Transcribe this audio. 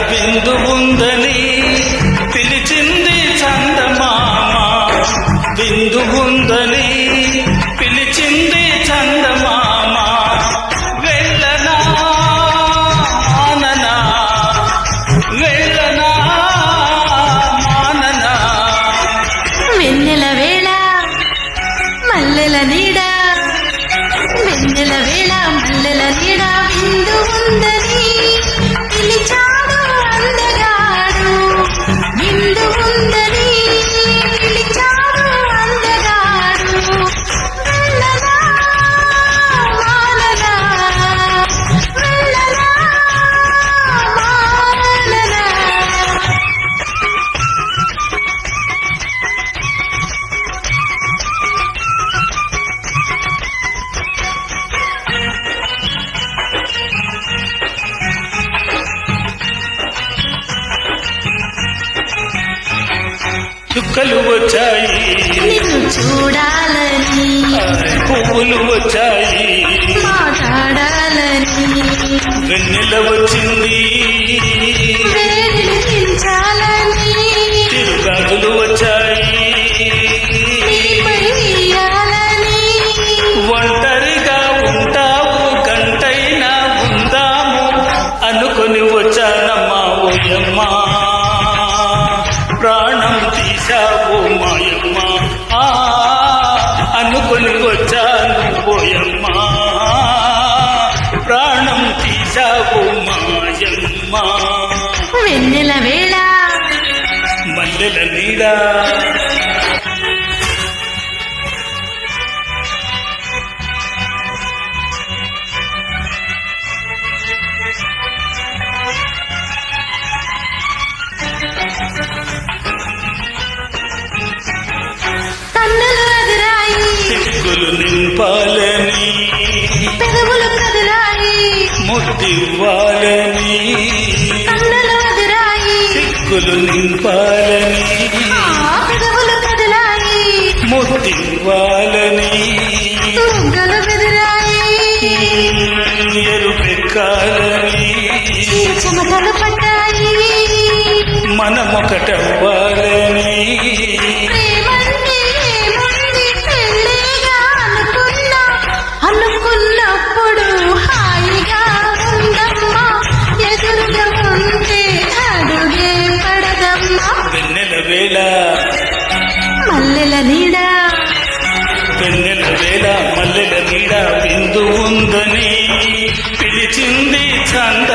విందు ఉందని పిలిచింది చందమామ విందు ఉందని పిలిచింది చందమామ వెళ్ళనా మాననా వెళ్ళనా మాననా వెన్నెల వేళ మల్లెల నీడ వెన్నెల వేళ మల్లెల నీడ విందు ఉందని పిలిచాడు అందగాడు విందు ఉందని పిలిచాడు అందగాడు వెళ్ళనా మాననా వెళ్ళనా మాననా చుక్కలు వచ్చాయి నిన్ను చూడాలని పువ్వులు వచ్చాయి మాట్లాడాలని వెన్నెల వచ్చింది వేడిని దించాలని తిరుగాదులు వచ్చాయి నీపై ఇయ్యాలని ఒంటరిగా ఉంటావు గంటైనా ఉందాము అనుకొని వచ్చానమ్మా ఓయమ్మా ప్రాణం తీశావు మాయమ్మ అనుకొని వచ్చాను పోయమ్మా ప్రాణం తీశావు మాయమ్మ వెన్నెల వేళ మల్లెల నీడ కన్నులు ఎదురాయి సిగ్గులు నింపాలని పెదవులు కదిలాయి ముద్దివ్వాలని కన్నులు ఎదురాయి సిగ్గులు నింపాలని పెదవులు కదిలాయి ముద్దివ్వాలని ముగ్గలు బెదిరాయి ఎరుపెక్కాలని చెమటలు పడ్డాయి మనమొకటవ్వాలని ప్రేమంటే ఏముంది పెళ్ళిగా అనుకున్నప్పుడు హాయిగా ఉందమ్మా ఎదురుగా ఉంటే అడుగే పడదమ్మా వెన్నెల వేళ మల్లెల నీడ వెన్నెల వేళ మల్లెల నీడ విందు ఉందని పిలిచింది చంద